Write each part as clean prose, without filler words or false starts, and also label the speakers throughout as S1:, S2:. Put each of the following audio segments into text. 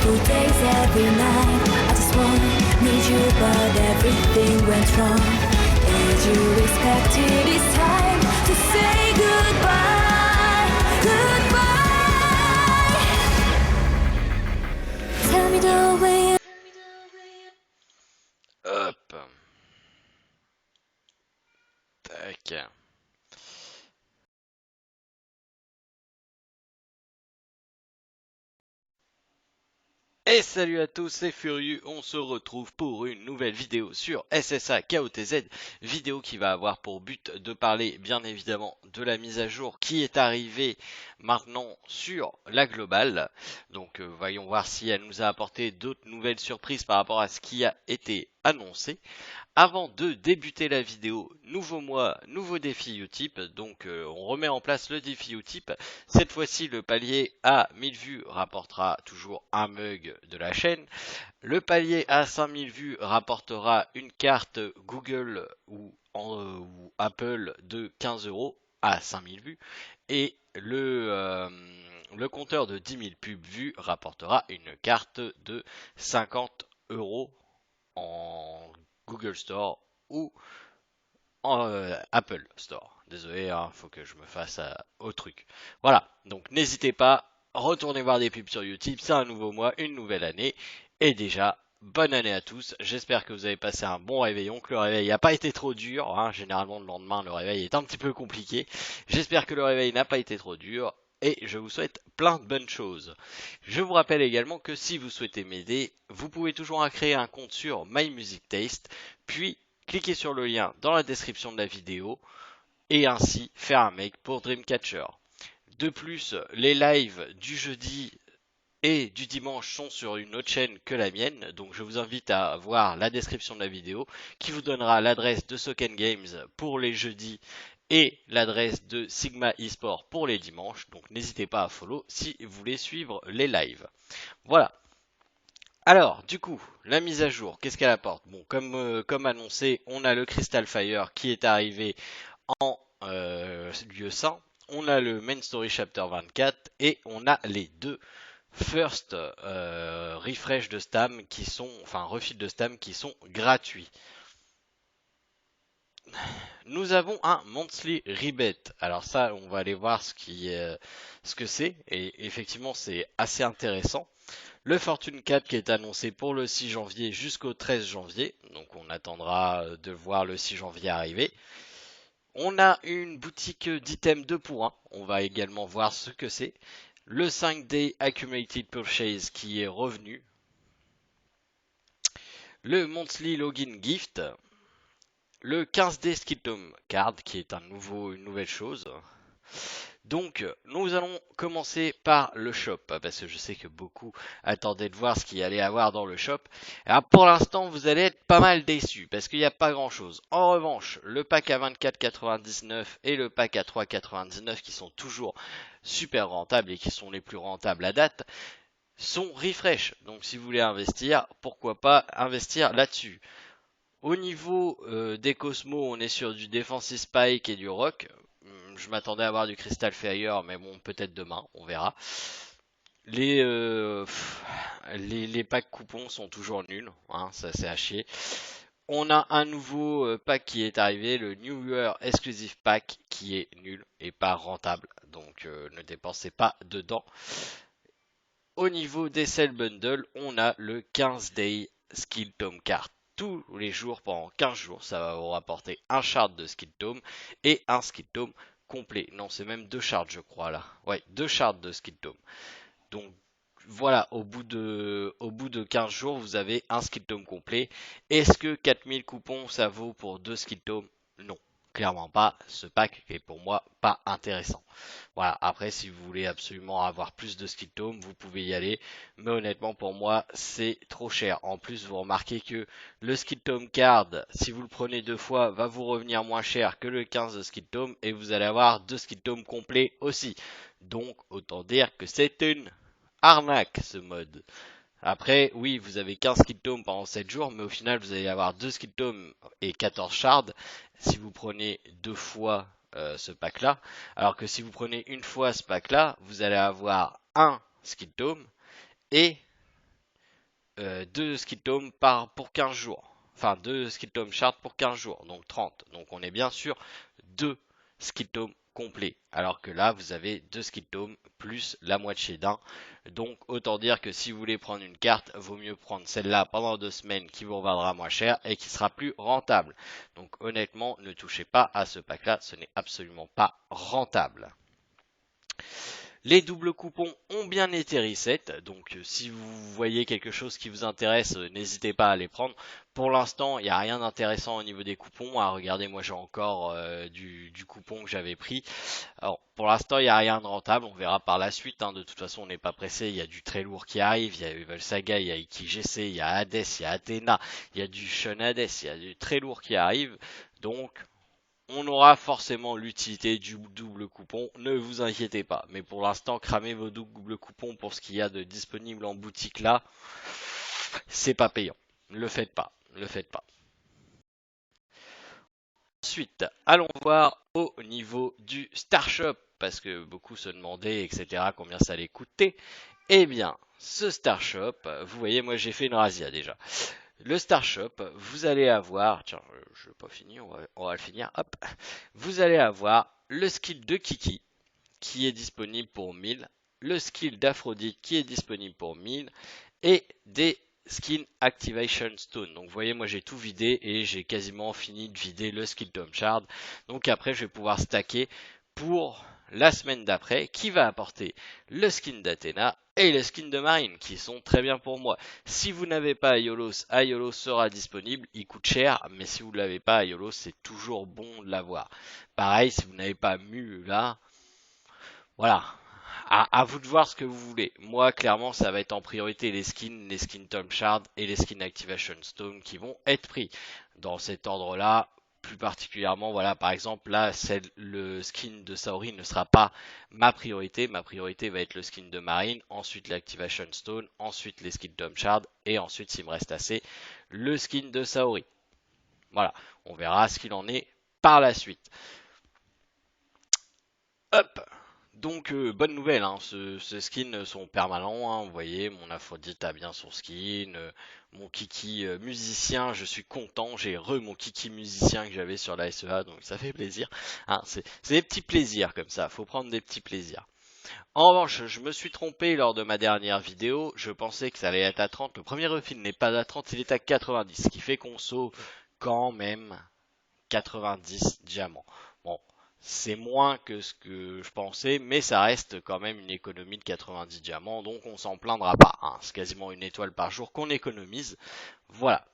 S1: Beautiful days every night. I just need you, but everything went wrong. As you expected, it's time to say goodbye. Goodbye. Tell me the way.
S2: Hop. Tac. Et salut à tous, c'est Furieux, on se retrouve pour une nouvelle vidéo sur SSA KOTZ, vidéo qui va avoir pour but de parler bien évidemment de la mise à jour qui est arrivée maintenant sur la globale. Donc voyons voir si elle nous a apporté d'autres nouvelles surprises par rapport à ce qui a été annoncé. Avant de débuter la vidéo, nouveau mois, nouveau défi Utip, donc on remet en place le défi Utip. Cette fois-ci, le palier à 1000 vues rapportera toujours un mug de la chaîne. Le palier à 5000 vues rapportera une carte Google ou Apple de 15 € à 5000 vues. Et le compteur de 10 000 pubs vues rapportera une carte de 50 € en Google Store ou en Apple Store. Désolé, hein, faut que je me fasse au truc. Voilà, donc n'hésitez pas, retournez voir des pubs sur YouTube, c'est un nouveau mois, une nouvelle année. Et déjà, bonne année à tous. J'espère que vous avez passé un bon réveillon, que le réveil n'a pas été trop dur. Hein. Généralement, le lendemain, le réveil est un petit peu compliqué. J'espère que le réveil n'a pas été trop dur. Et je vous souhaite plein de bonnes choses. Je vous rappelle également que si vous souhaitez m'aider, vous pouvez toujours créer un compte sur My Music Taste, puis cliquez sur le lien dans la description de la vidéo et ainsi faire un make pour Dreamcatcher. De plus, les lives du jeudi et du dimanche sont sur une autre chaîne que la mienne, donc je vous invite à voir la description de la vidéo qui vous donnera l'adresse de Soken Games pour les jeudis et l'adresse de Sigma eSport pour les dimanches, donc n'hésitez pas à follow si vous voulez suivre les lives. Voilà. Alors, du coup, la mise à jour, qu'est-ce qu'elle apporte? Bon, comme annoncé, on a le Crystal Fire qui est arrivé en lieu sain. On a le Main Story Chapter 24 et on a les deux First refresh de Stam qui sont, enfin refil de Stam qui sont gratuits. Nous avons un monthly rebate. Alors ça, on va aller voir ce que c'est. Et effectivement, c'est assez intéressant. Le Fortune 4 qui est annoncé pour le 6 janvier jusqu'au 13 janvier. Donc on attendra de voir le 6 janvier arriver. On a une boutique d'items 2 pour 1. On va également voir ce que c'est. Le 5 Day Accumulated Purchase qui est revenu. Le Monthly Login Gift. Le 15D Skilldom Card qui est une nouvelle chose. Donc nous allons commencer par le shop parce que je sais que beaucoup attendaient de voir ce qu'il y allait avoir dans le shop. Alors pour l'instant vous allez être pas mal déçus parce qu'il n'y a pas grand chose. En revanche le pack à 24,99 et le pack à 3,99 qui sont toujours super rentables et qui sont les plus rentables à date sont refresh. Donc si vous voulez investir, pourquoi pas investir là-dessus. Au niveau des Cosmos, on est sur du Defensive Spike et du Rock. Je m'attendais à avoir du Crystal Fire, mais bon, peut-être demain, on verra. Les packs coupons sont toujours nuls, hein, ça c'est à chier. On a un nouveau pack qui est arrivé, le New Year Exclusive Pack, qui est nul et pas rentable. Donc ne dépensez pas dedans. Au niveau des Sell Bundle, on a le 15 Day Skill Tome Card. Tous les jours pendant 15 jours, ça va vous rapporter un shard de Skill Tome et un Skill Tome complet. Non, c'est même 2 shards, je crois là. Ouais, 2 shards de Skill Tome. Donc voilà, au bout de 15 jours, vous avez un Skill Tome complet. Est-ce que 4000 coupons, ça vaut pour 2 Skill Tomes? Non. Clairement pas, ce pack est pour moi pas intéressant. Voilà, après si vous voulez absolument avoir plus de skill tomes, vous pouvez y aller, mais honnêtement pour moi c'est trop cher. En plus vous remarquez que le skill tome card, si vous le prenez 2 fois, va vous revenir moins cher que le 15 de skill tome et vous allez avoir 2 skill tomes complets aussi. Donc autant dire que c'est une arnaque ce mode. Après, oui, vous avez 15 skill tomes pendant 7 jours, mais au final, vous allez avoir 2 skill tomes et 14 shards si vous prenez 2 fois ce pack-là. Alors que si vous prenez une fois ce pack-là, vous allez avoir un skill tome et 2 skill tomes pour 15 jours. Enfin, 2 skill tomes shard pour 15 jours, donc 30. Donc on est bien sûr 2 skill tomes complets. Alors que là, vous avez 2 skill tomes plus la moitié d'un. Donc autant dire que si vous voulez prendre une carte, vaut mieux prendre celle-là pendant 2 semaines qui vous revendra moins cher et qui sera plus rentable. Donc honnêtement, ne touchez pas à ce pack-là, ce n'est absolument pas rentable. Les doubles coupons ont bien été reset, donc si vous voyez quelque chose qui vous intéresse, n'hésitez pas à les prendre. Pour l'instant, il n'y a rien d'intéressant au niveau des coupons. Ah, regardez, moi j'ai encore du coupon que j'avais pris. Alors, pour l'instant, il n'y a rien de rentable. On verra par la suite. Hein. De toute façon, on n'est pas pressé. Il y a du très lourd qui arrive. Il y a Evil Saga, il y a IkiGC, il y a Hades, il y a Athena, il y a du Shun Hades, il y a du très lourd qui arrive. Donc, on aura forcément l'utilité du double coupon, ne vous inquiétez pas. Mais pour l'instant, cramez vos doubles coupons pour ce qu'il y a de disponible en boutique là, c'est pas payant. Ne le faites pas, ne le faites pas. Ensuite, allons voir au niveau du Star Shop, parce que beaucoup se demandaient, etc., combien ça allait coûter. Eh bien, ce Star Shop, vous voyez, moi j'ai fait une razzia déjà. Le Star Shop, vous allez avoir, tiens, je n'ai pas fini, on va le finir, hop. Vous allez avoir le skill de Kiki qui est disponible pour 1000, le skill d'Aphrodite qui est disponible pour 1000 et des Skin Activation Stone. Donc vous voyez, moi j'ai tout vidé et j'ai quasiment fini de vider le skill Tom Shard. Donc après je vais pouvoir stacker pour la semaine d'après qui va apporter le skin d'Athena et le skin de Marine qui sont très bien pour moi. Si vous n'avez pas Aiolos, Aiolos sera disponible, il coûte cher, mais si vous ne l'avez pas Aiolos, c'est toujours bon de l'avoir. Pareil, si vous n'avez pas Mu là, voilà. À vous de voir ce que vous voulez. Moi, clairement, ça va être en priorité les skins Tom Shard et les skins Activation Stone qui vont être pris. Dans cet ordre-là, plus particulièrement, voilà, par exemple, là, le skin de Saori ne sera pas ma priorité. Ma priorité va être le skin de Marine, ensuite l'Activation Stone, ensuite les skins Tom Shard, et ensuite, s'il me reste assez, le skin de Saori. Voilà, on verra ce qu'il en est par la suite. Hop! Donc bonne nouvelle, hein, ces skins sont permanents, hein, vous voyez, mon Aphrodite a bien son skin, mon Kiki musicien, je suis content, j'ai mon Kiki musicien que j'avais sur la SEA, donc ça fait plaisir. Hein, c'est des petits plaisirs comme ça, faut prendre des petits plaisirs. En revanche, je me suis trompé lors de ma dernière vidéo, je pensais que ça allait être à 30, le premier refil n'est pas à 30, il est à 90, ce qui fait qu'on sauve quand même 90 diamants. Bon, c'est moins que ce que je pensais, mais ça reste quand même une économie de 90 diamants, donc on s'en plaindra pas. Hein. C'est quasiment une étoile par jour qu'on économise. Voilà.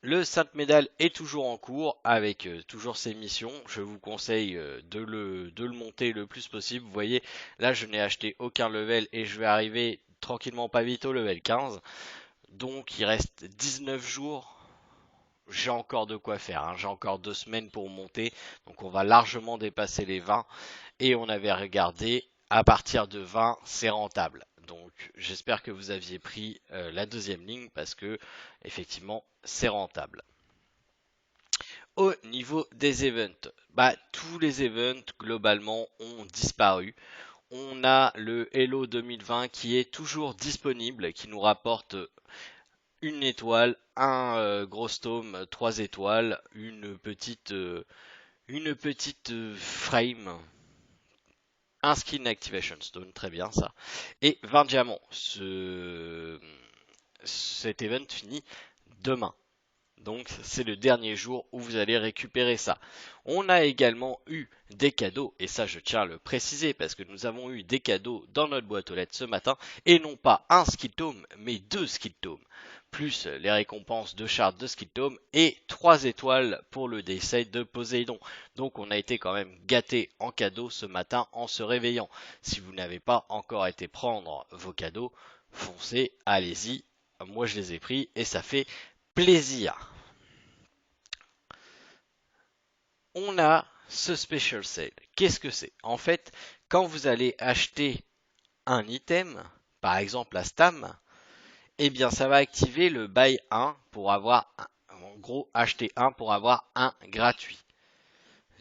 S2: Le Sainte Médaille est toujours en cours avec toujours ses missions. Je vous conseille de le monter le plus possible. Vous voyez, là je n'ai acheté aucun level et je vais arriver tranquillement pas vite au level 15. Donc il reste 19 jours. J'ai encore de quoi faire, hein. J'ai encore 2 semaines pour monter, donc on va largement dépasser les 20 et on avait regardé à partir de 20 c'est rentable. Donc j'espère que vous aviez pris la deuxième ligne parce que effectivement c'est rentable. Au niveau des events, tous les events globalement ont disparu. On a le Hello 2020 qui est toujours disponible, qui nous rapporte une étoile, un gros tome, 3 étoiles, une petite frame, un skin Activation Stone, très bien ça, et 20 diamants. Cet event finit demain. Donc c'est le dernier jour où vous allez récupérer ça. On a également eu des cadeaux, et ça je tiens à le préciser parce que nous avons eu des cadeaux dans notre boîte aux lettres ce matin, et non pas un skill tome, mais 2 skill tomes, plus les récompenses de charte de skill tome, et 3 étoiles pour le décès de Poséidon. Donc on a été quand même gâté en cadeau ce matin en se réveillant. Si vous n'avez pas encore été prendre vos cadeaux, foncez, allez-y. Moi je les ai pris et ça fait plaisir. On a ce special sale. Qu'est-ce que c'est? En fait, quand vous allez acheter un item, par exemple la Stam, eh bien ça va activer le buy 1 pour avoir en gros acheter 1 pour avoir un gratuit.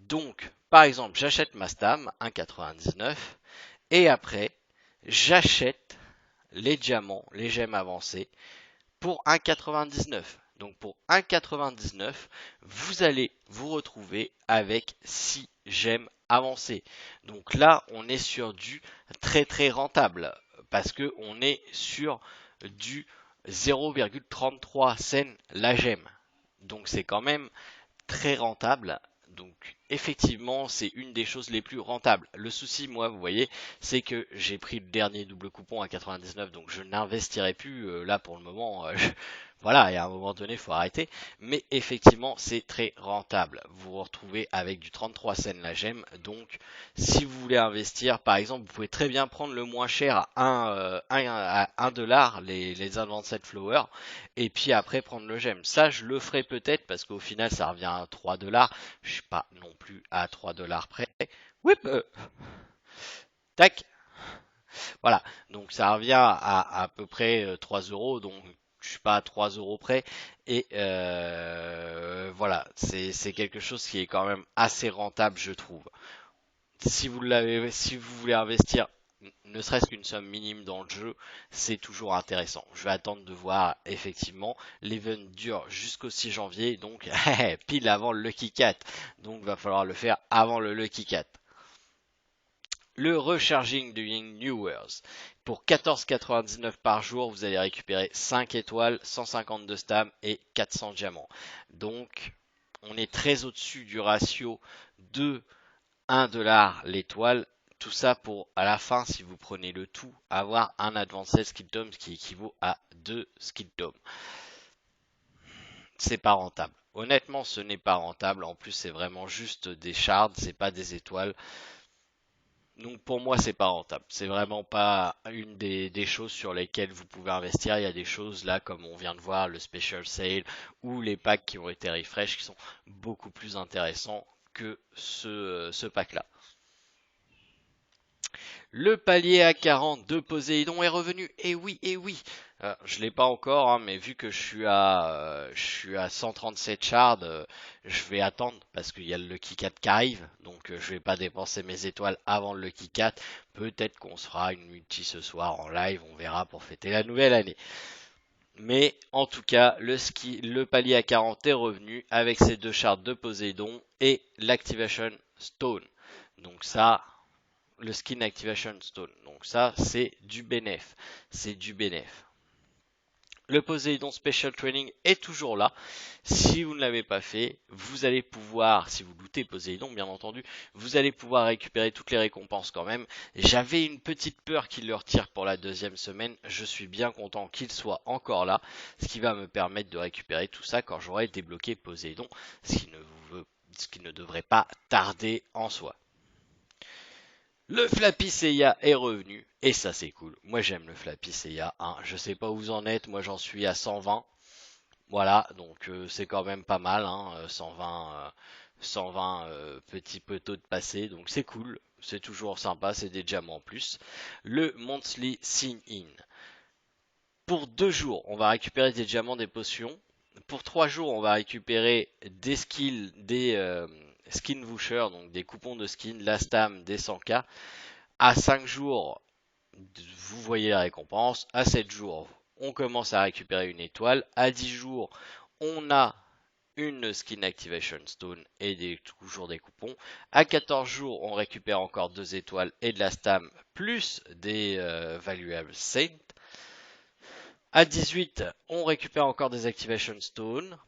S2: Donc, par exemple, j'achète ma Stam 1,99 et après j'achète les diamants, les gemmes avancées pour 1,99. Donc pour 1,99, vous allez vous retrouver avec 6 gemmes avancées. Donc là, on est sur du très très rentable parce que on est sur du 0,33 cents la gemme. Donc c'est quand même très rentable. Donc effectivement, c'est une des choses les plus rentables. Le souci, moi, vous voyez, c'est que j'ai pris le dernier double coupon à 99, donc je n'investirai plus là pour le moment. Voilà, et à un moment donné, il faut arrêter. Mais effectivement, c'est très rentable. Vous vous retrouvez avec du 33 cents la gemme. Donc, si vous voulez investir, par exemple, vous pouvez très bien prendre le moins cher à 1 dollar, les Advanced Flowers, et puis après prendre le gemme. Ça, je le ferai peut-être parce qu'au final, ça revient à 3 dollars. Je suis pas non plus à 3 dollars près. Whip, tac. Voilà. Donc ça revient à peu près 3 euros. Donc je suis pas à 3 euros près. Et voilà. C'est quelque chose qui est quand même assez rentable, je trouve. Si vous voulez investir ne serait-ce qu'une somme minime dans le jeu, c'est toujours intéressant. Je vais attendre de voir effectivement. L'event dure jusqu'au 6 janvier, donc pile avant le Lucky Cat. Donc va falloir le faire avant le Lucky Cat. Le recharging du Young Newers. Pour 14,99 par jour, vous allez récupérer 5 étoiles, 152 stamina et 400 diamants. Donc, on est très au-dessus du ratio de 1 dollar l'étoile. Tout ça pour, à la fin, si vous prenez le tout, avoir un Advanced Skill Tome qui équivaut à 2 Skill Tomes. C'est pas rentable. Honnêtement, ce n'est pas rentable. En plus, c'est vraiment juste des shards, c'est pas des étoiles. Donc pour moi, c'est pas rentable. C'est vraiment pas une des choses sur lesquelles vous pouvez investir. Il y a des choses là, comme on vient de voir, le Special Sale ou les packs qui ont été refresh, qui sont beaucoup plus intéressants que ce pack-là. Le palier à 40 de Poséidon est revenu. Et oui, et oui. Je l'ai pas encore, hein, mais vu que je suis à 137 shards, je vais attendre parce qu'il y a le Lucky Cat qui arrive. Donc je vais pas dépenser mes étoiles avant le Lucky Cat. Peut-être qu'on se fera une multi ce soir en live, on verra pour fêter la nouvelle année. Mais en tout cas, le palier à 40 est revenu avec ses 2 shards de Poséidon et l'Activation Stone. Donc ça, le Skin Activation Stone. Donc ça, c'est du bénéf. C'est du bénéf. Le Poséidon Special Training est toujours là. Si vous ne l'avez pas fait, vous allez pouvoir, si vous lootez Poséidon bien entendu, vous allez pouvoir récupérer toutes les récompenses quand même. J'avais une petite peur qu'il le retire pour la deuxième semaine. Je suis bien content qu'il soit encore là, ce qui va me permettre de récupérer tout ça quand j'aurai débloqué Poséidon, ce qui ne devrait pas tarder en soi. Le Flappy Seiya est revenu et ça c'est cool. Moi j'aime le Flappy Seiya. Hein. Je sais pas où vous en êtes, moi j'en suis à 120. Voilà, donc c'est quand même pas mal. Hein. 120 petits poteaux de passé, donc c'est cool. C'est toujours sympa, c'est des diamants en plus. Le Monthly Sign In. Pour 2 jours, on va récupérer des diamants, des potions. Pour 3 jours, on va récupérer des skills, des skin vouchers, donc des coupons de skin, la stam, des 100k. À 5 jours, vous voyez la récompense. À 7 jours, on commence à récupérer une étoile. À 10 jours, on a une skin activation stone et toujours des coupons. À 14 jours, on récupère encore 2 étoiles et de la stam, plus des valuables saint. À 18, on récupère encore des activation stone.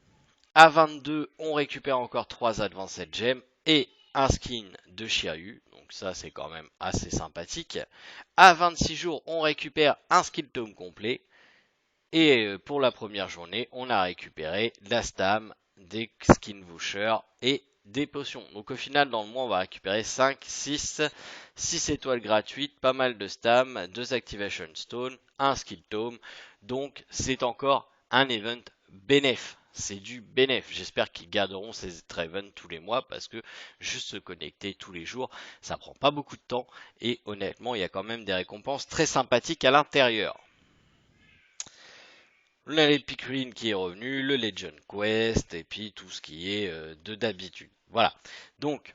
S2: À 22, on récupère encore 3 advanced gems et un skin de Shiryu. Donc ça, c'est quand même assez sympathique. À 26 jours, on récupère un skill tome complet. Et pour la première journée, on a récupéré la stam, des skin vouchers et des potions. Donc au final, dans le mois, on va récupérer 5, 6 étoiles gratuites, pas mal de stam, 2 activation stone, un skill tome. Donc c'est encore un event bénéf. C'est du bénéf. J'espère qu'ils garderont ces events tous les mois parce que juste se connecter tous les jours, ça prend pas beaucoup de temps. Et honnêtement, il y a quand même des récompenses très sympathiques à l'intérieur. L'Epic Green qui est revenu, le Legend Quest et puis tout ce qui est de d'habitude. Voilà. Donc,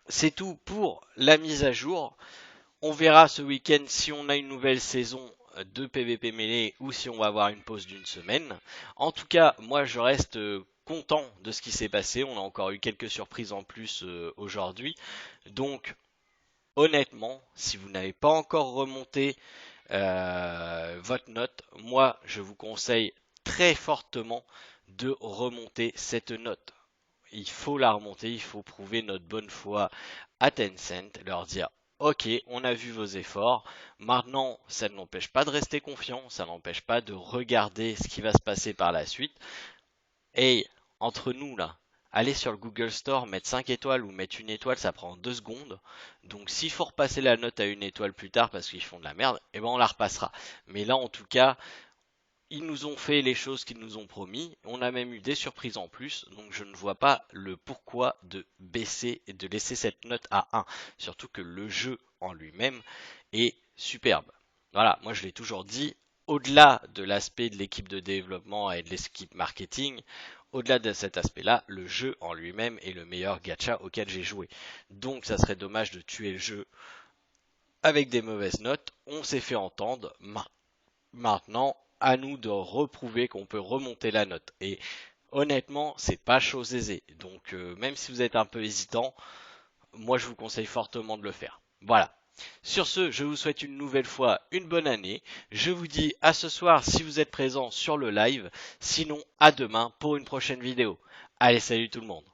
S2: c'est tout pour la mise à jour. On verra ce week-end si on a une nouvelle saison de PVP Mêlée ou si on va avoir une pause d'une semaine. En tout cas, moi je reste content de ce qui s'est passé. On a encore eu quelques surprises en plus aujourd'hui. Donc honnêtement, si vous n'avez pas encore remonté votre note, moi je vous conseille très fortement de remonter cette note. Il faut la remonter, il faut prouver notre bonne foi à Tencent, leur dire ok, on a vu vos efforts, maintenant ça ne n'empêche pas de rester confiant, ça n'empêche pas de regarder ce qui va se passer par la suite. Et entre nous là, aller sur le Google Store, mettre 5 étoiles ou mettre une étoile, ça prend 2 secondes. Donc s'il faut repasser la note à une étoile plus tard parce qu'ils font de la merde, eh ben on la repassera. Mais là en tout cas, ils nous ont fait les choses qu'ils nous ont promis. On a même eu des surprises en plus. Donc je ne vois pas le pourquoi de baisser et de laisser cette note à 1. Surtout que le jeu en lui-même est superbe. Voilà, moi je l'ai toujours dit. Au-delà de l'aspect de l'équipe de développement et de l'équipe marketing, au-delà de cet aspect-là, le jeu en lui-même est le meilleur gacha auquel j'ai joué. Donc ça serait dommage de tuer le jeu avec des mauvaises notes. On s'est fait entendre. Maintenant, à nous de reprouver qu'on peut remonter la note. Et honnêtement, c'est pas chose aisée. Donc même si vous êtes un peu hésitant, moi je vous conseille fortement de le faire. Voilà. Sur ce, je vous souhaite une nouvelle fois une bonne année. Je vous dis à ce soir si vous êtes présent sur le live. Sinon, à demain pour une prochaine vidéo. Allez, salut tout le monde.